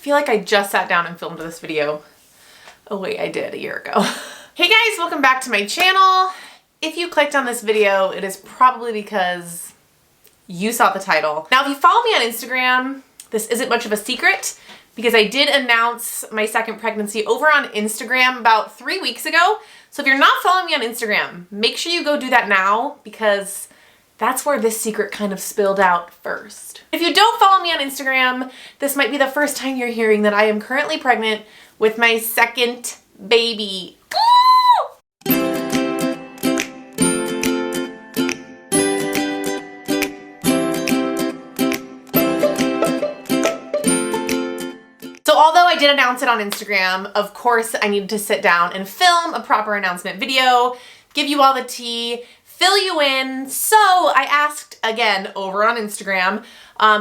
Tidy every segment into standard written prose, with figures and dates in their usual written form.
feel like I just sat down and filmed this video. Oh wait, I did a year ago. Hey guys, welcome back to my channel. If you clicked on this video, it is probably because you saw the title. Now, if you follow me on Instagram, this isn't much of a secret because I did announce my second pregnancy over on Instagram about 3 weeks ago. So if you're not following me on Instagram, make sure you go do that now because that's where this secret kind of spilled out first. If you don't follow me on Instagram, this might be the first time you're hearing that I am currently pregnant with my second baby. So although I did announce it on Instagram, of course I needed to sit down and film a proper announcement video, give you all the tea, fill you in. So I asked again over on Instagram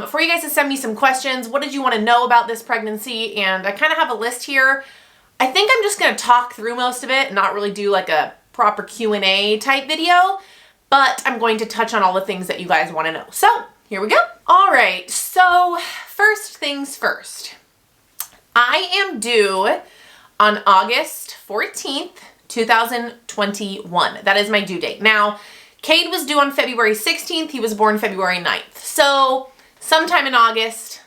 for you guys to send me some questions. What did you want to know about this pregnancy? And I kind of have a list here. I think I'm just going to talk through most of it and not really do like a proper Q&A type video, but I'm going to touch on all the things that you guys want to know. So here we go. All right, so first things first. I am due on August 14th, 2021. That is my due date. Now, Cade was due on February 16th. He was born February 9th. So sometime in August,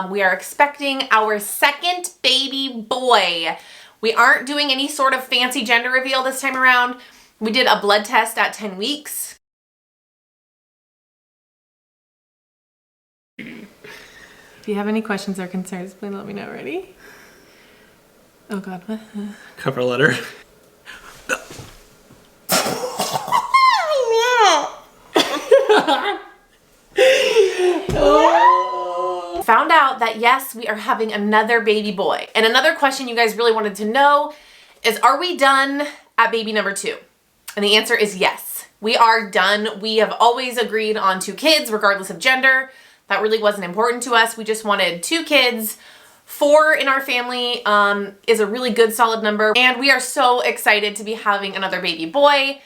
we are expecting our second baby boy. We aren't doing any sort of fancy gender reveal this time around. We did a blood test at 10 weeks. If you have any questions or concerns, please let me know. Ready? Oh God, what? Cover letter. Found out that yes, we are having another baby boy. And another question you guys really wanted to know is, are we done at baby number 2? And the answer is yes. We are done. We have always agreed on 2 kids regardless of gender. That really wasn't important to us. We just wanted 2 kids. 4 in our family is a really good solid number. And we are so excited to be having another baby boy.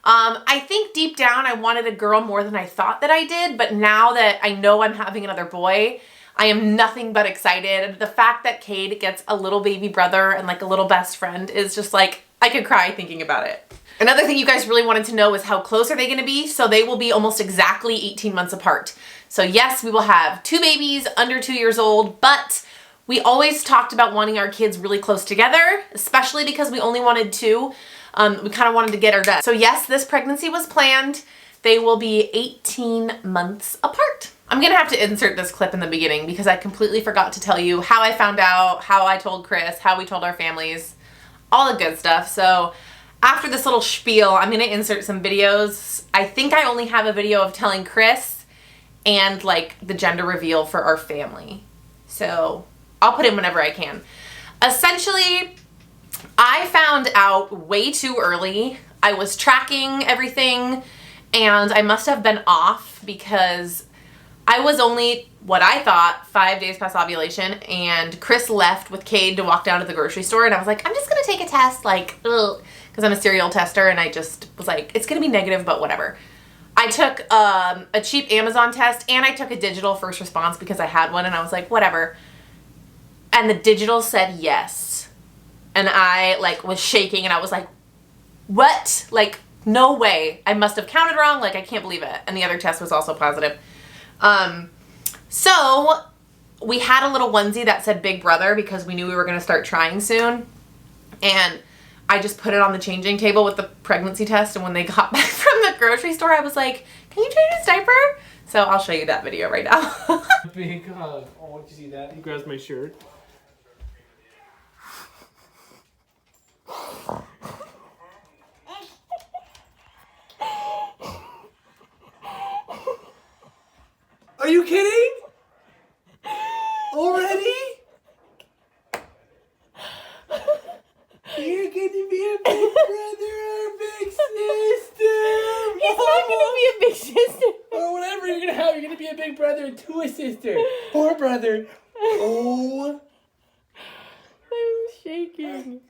I think deep down I wanted a girl more than I thought that I did. But now that I know I'm having another boy, I am nothing but excited. The fact that Cade gets a little baby brother and like a little best friend is just like, I could cry thinking about it. Another thing you guys really wanted to know is how close are they going to be? So they will be almost exactly 18 months apart. So yes, we will have 2 babies under 2 years old, but we always talked about wanting our kids really close together, especially because we only wanted 2. We kind of wanted to get her done. So yes, this pregnancy was planned. They will be 18 months apart. I'm gonna have to insert this clip in the beginning because I completely forgot to tell you how I found out, how I told Chris, how we told our families, all the good stuff. So after this little spiel, I'm gonna insert some videos. I think I only have a video of telling Chris and like the gender reveal for our family. So I'll put in whenever I can. Essentially, I found out way too early. I was tracking everything and I must have been off because I was only, what I thought, 5 days past ovulation, and Chris left with Cade to walk down to the grocery store, and I was like, I'm just gonna take a test, like, ugh, because I'm a serial tester, and I just was like, it's gonna be negative, but whatever. I took a cheap Amazon test, and I took a digital first response because I had one, and I was like, whatever. And the digital said yes. And I, like, was shaking, and I was like, what? Like, no way. I must have counted wrong, like, I can't believe it. And the other test was also positive. So we had a little onesie that said Big Brother because we knew we were going to start trying soon. And I just put it on the changing table with the pregnancy test. And when they got back from the grocery store, I was like, can you change his diaper? So I'll show you that video right now. Big hug. Oh, did you see that? He grabs my shirt. Are you kidding? Already? You're gonna be a big brother or a big sister. He's not going to be a big sister. Or whatever you're gonna have. You're gonna be a big brother to a sister. Or a brother. Oh. I'm shaking.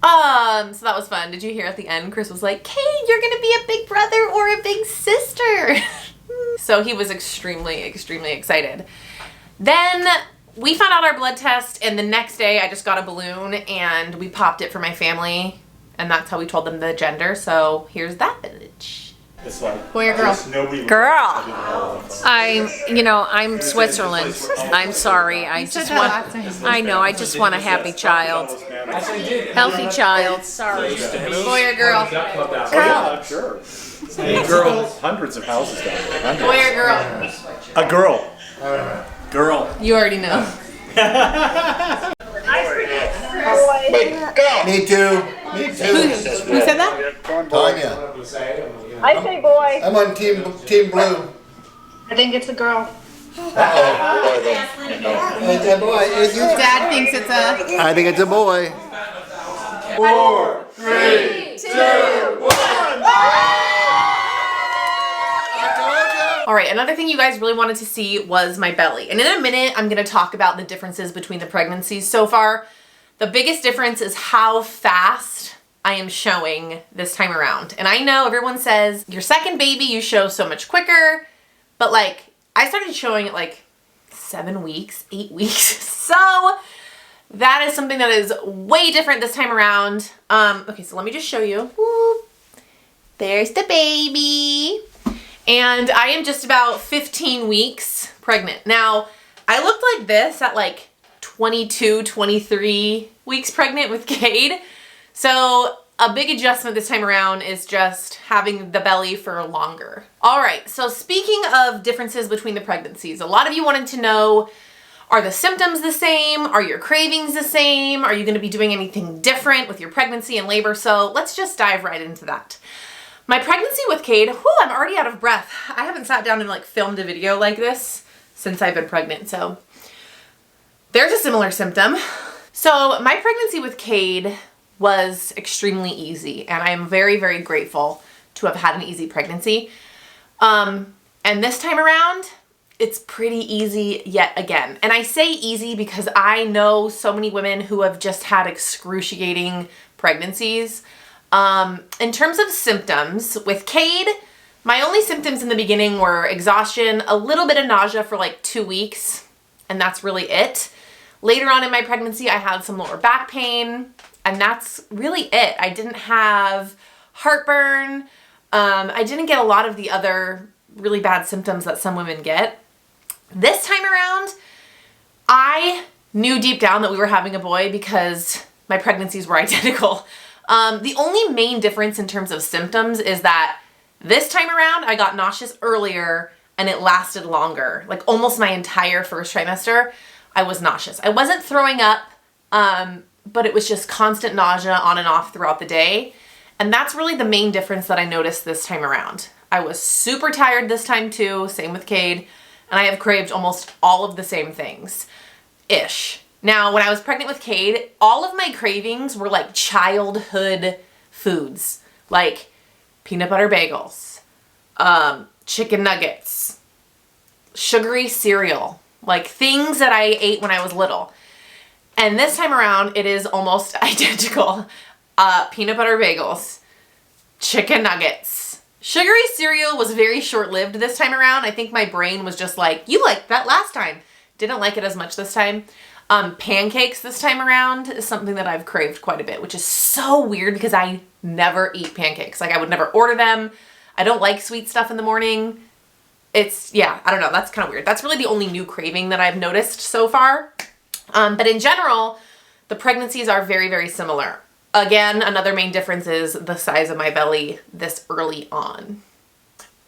So that was fun. Did you hear at the end, Chris was like, Kate, you're gonna be a big brother or a big sister. So he was extremely, extremely excited. Then we found out our blood test, and the next day I just got a balloon and we popped it for my family, and that's how we told them the gender. So here's that village. It's like, Boy or girl? Girl. I'm Switzerland. I'm sorry. I just want a happy child. Healthy child. Sorry. Boy or girl? Girl. Sure. Girls, hundreds of houses down there. Hundreds. Boy or girl? A girl. Girl. You already know. Me too. Who said that? Tanya. I say boy. I'm on team blue. I think it's a girl. It's a boy. Dad thinks it's a... I think it's a boy. 4, 3, 2, 1. All right, another thing you guys really wanted to see was my belly. And in a minute, I'm gonna talk about the differences between the pregnancies so far. The biggest difference is how fast I am showing this time around. And I know everyone says, your second baby, you show so much quicker, but like, I started showing it like 7 weeks, 8 weeks. So that is something that is way different this time around. Okay, so let me just show you. Whoop. There's the baby. And I am just about 15 weeks pregnant. Now, I looked like this at like 22, 23 weeks pregnant with Cade. So a big adjustment this time around is just having the belly for longer. All right, so speaking of differences between the pregnancies, a lot of you wanted to know, are the symptoms the same? Are your cravings the same? Are you gonna be doing anything different with your pregnancy and labor? So let's just dive right into that. My pregnancy with Cade, I'm already out of breath. I haven't sat down and like filmed a video like this since I've been pregnant, so there's a similar symptom. So my pregnancy with Cade was extremely easy, and I am very, very grateful to have had an easy pregnancy. And this time around, it's pretty easy yet again. And I say easy because I know so many women who have just had excruciating pregnancies. In terms of symptoms, with Cade, my only symptoms in the beginning were exhaustion, a little bit of nausea for like 2 weeks, and that's really it. Later on in my pregnancy, I had some lower back pain, and that's really it. I didn't have heartburn. I didn't get a lot of the other really bad symptoms that some women get. This time around, I knew deep down that we were having a boy because my pregnancies were identical. The only main difference in terms of symptoms is that this time around I got nauseous earlier and it lasted longer. Like almost my entire first trimester, I was nauseous. I wasn't throwing up, but it was just constant nausea on and off throughout the day. And that's really the main difference that I noticed this time around. I was super tired this time too, same with Cade, and I have craved almost all of the same things-ish. Now, when I was pregnant with Cade, all of my cravings were like childhood foods, like peanut butter bagels, chicken nuggets, sugary cereal, like things that I ate when I was little. And this time around, it is almost identical. Peanut butter bagels, chicken nuggets. Sugary cereal was very short-lived this time around. I think my brain was just like, you liked that last time. Didn't like it as much this time. Pancakes this time around is something that I've craved quite a bit, which is so weird because I never eat pancakes. Like I would never order them. I don't like sweet stuff in the morning. Yeah, I don't know. That's kind of weird. That's really the only new craving that I've noticed so far. But in general, the pregnancies are very, very similar. Again, another main difference is the size of my belly this early on.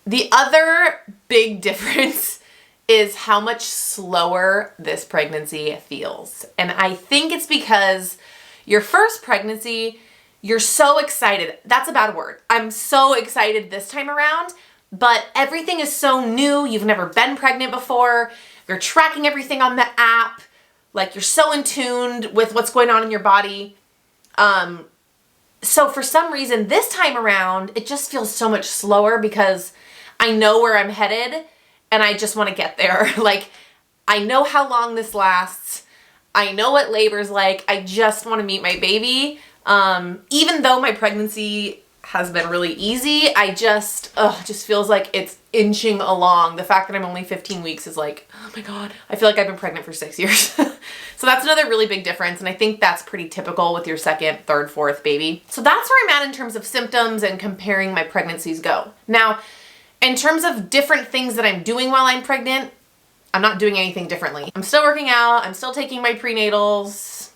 The other big difference is how much slower this pregnancy feels. And I think it's because your first pregnancy, you're so excited. That's a bad word. I'm so excited this time around, but everything is so new. You've never been pregnant before. You're tracking everything on the app. Like you're so in tune with what's going on in your body. So for some reason, this time around, it just feels so much slower because I know where I'm headed and I just want to get there. Like, I know how long this lasts. I know what labor's like. I just want to meet my baby. Even though my pregnancy has been really easy. I just feels like it's inching along. The fact that I'm only 15 weeks is like, oh my God, I feel like I've been pregnant for 6 years. So that's another really big difference. And I think that's pretty typical with your second, third, fourth baby. So that's where I'm at in terms of symptoms and comparing my pregnancies go. Now, in terms of different things that I'm doing while I'm pregnant, I'm not doing anything differently. I'm still working out. I'm still taking my prenatals.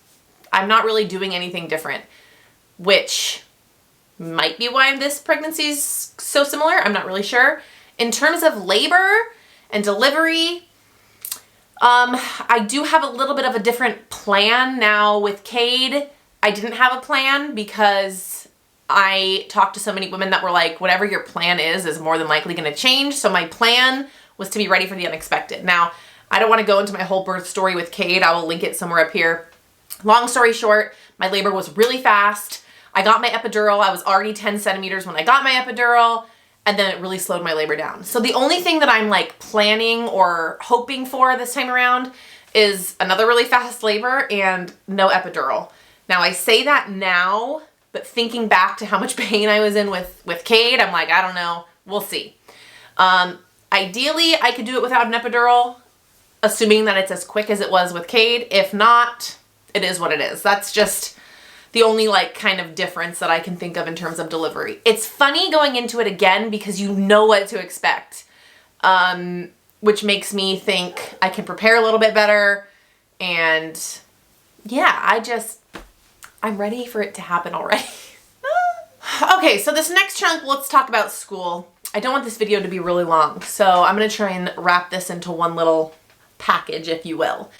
I'm not really doing anything different, which might be why this pregnancy is so similar. I'm not really sure. In terms of labor and delivery, I do have a little bit of a different plan now with Cade. I didn't have a plan because I talked to so many women that were like, whatever your plan is more than likely going to change. So my plan was to be ready for the unexpected. Now, I don't want to go into my whole birth story with Cade. I will link it somewhere up here. Long story short, my labor was really fast. I got my epidural. I was already 10 centimeters when I got my epidural, and then it really slowed my labor down. So the only thing that I'm like planning or hoping for this time around is another really fast labor and no epidural. Now I say that now, but thinking back to how much pain I was in with Cade, I'm like, I don't know. We'll see. Ideally, I could do it without an epidural, assuming that it's as quick as it was with Cade. If not, it is what it is. That's just the only like kind of difference that I can think of in terms of delivery. It's funny going into it again because you know what to expect, which makes me think I can prepare a little bit better. And yeah, I'm ready for it to happen already. Okay, so this next chunk, let's talk about school. I don't want this video to be really long, so I'm gonna try and wrap this into one little package, if you will.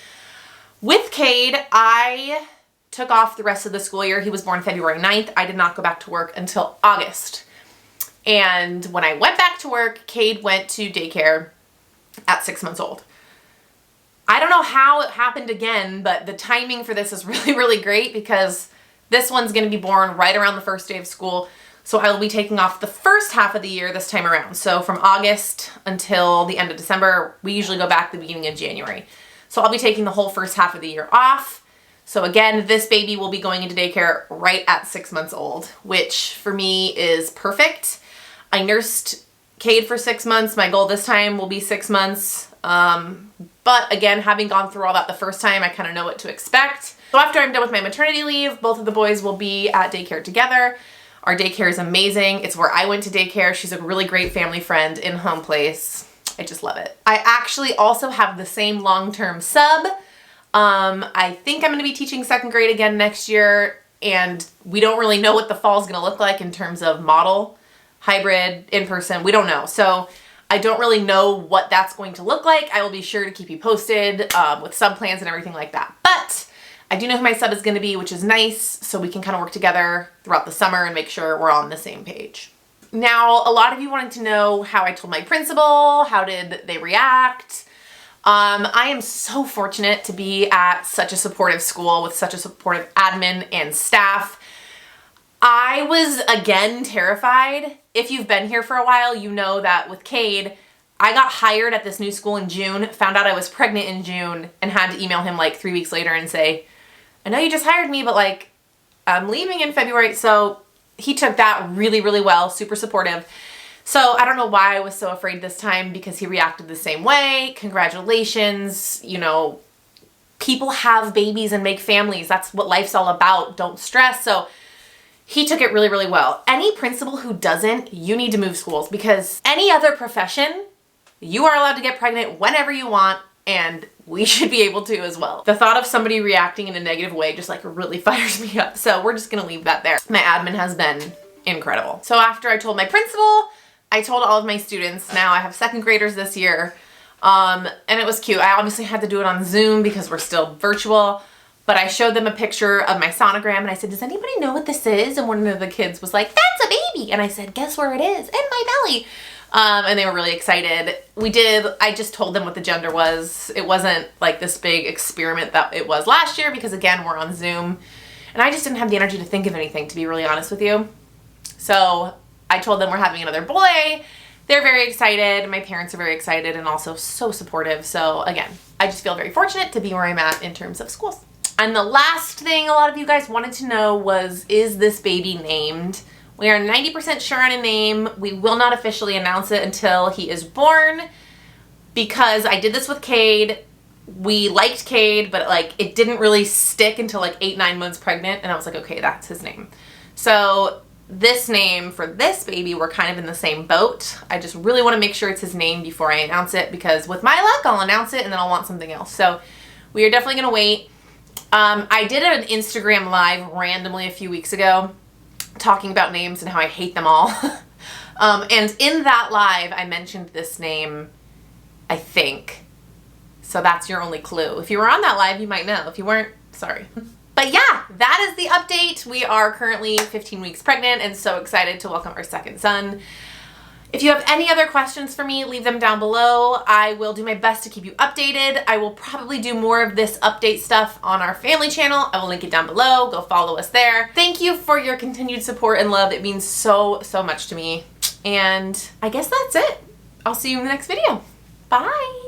With Cade, I took off the rest of the school year. He was born February 9th. I did not go back to work until August. And when I went back to work, Cade went to daycare at 6 months old. I don't know how it happened again, but the timing for this is really, really great because this one's gonna be born right around the first day of school. So I will be taking off the first half of the year this time around. So from August until the end of December, we usually go back the beginning of January. So I'll be taking the whole first half of the year off. So again, this baby will be going into daycare right at 6 months old, which for me is perfect. I nursed Cade for 6 months. My goal this time will be 6 months. But again, having gone through all that the first time, I kind of know what to expect. So after I'm done with my maternity leave, both of the boys will be at daycare together. Our daycare is amazing. It's where I went to daycare. She's a really great family friend in home place. I just love it. I actually also have the same long-term sub. I think I'm going to be teaching second grade again next year, and we don't really know what the fall is going to look like in terms of model, hybrid, in-person. We don't know. So I don't really know what that's going to look like. I will be sure to keep you posted with sub plans and everything like that. But I do know who my sub is going to be, which is nice, so we can kind of work together throughout the summer and make sure we're on the same page. Now, a lot of you wanted to know how I told my principal, how did they react? I am so fortunate to be at such a supportive school with such a supportive admin and staff. I was, again, terrified. If you've been here for a while, you know that with Cade, I got hired at this new school in June, found out I was pregnant in June, and had to email him like 3 weeks later and say, I know you just hired me, but like, I'm leaving in February. So he took that really, really well, super supportive. So I don't know why I was so afraid this time because he reacted the same way. Congratulations. You know, people have babies and make families. That's what life's all about. Don't stress. So he took it really, really well. Any principal who doesn't, you need to move schools because any other profession, you are allowed to get pregnant whenever you want, and we should be able to as well. The thought of somebody reacting in a negative way just like really fires me up. So we're just gonna leave that there. My admin has been incredible. So after I told my principal, I told all of my students. Now I have second graders this year, and it was cute. I obviously had to do it on Zoom because we're still virtual, but I showed them a picture of my sonogram and I said, does anybody know what this is? And one of the kids was like, that's a baby. And I said, guess where it is? In my belly. And they were really excited. I just told them what the gender was. It wasn't like this big experiment that it was last year because again, we're on Zoom and I just didn't have the energy to think of anything, to be really honest with you. So I told them we're having another boy. They're very excited. My parents are very excited and also so supportive. So again, I just feel very fortunate to be where I'm at in terms of schools. And the last thing a lot of you guys wanted to know was, is this baby named? We are 90% sure on a name. We will not officially announce it until he is born because I did this with Cade. We liked Cade, but like it didn't really stick until like 8-9 months pregnant, and I was like, okay, that's his name. So this name for this baby, we're kind of in the same boat. I just really want to make sure it's his name before I announce it, because with my luck, I'll announce it and then I'll want something else. So we are definitely going to wait. I did an Instagram live randomly a few weeks ago talking about names and how I hate them all. And in that live, I mentioned this name, I think. So that's your only clue. If you were on that live, you might know. If you weren't, sorry. But yeah, that is the update. We are currently 15 weeks pregnant and so excited to welcome our second son. If you have any other questions for me, leave them down below. I will do my best to keep you updated. I will probably do more of this update stuff on our family channel. I will link it down below. Go follow us there. Thank you for your continued support and love. It means so, so much to me. And I guess that's it. I'll see you in the next video. Bye.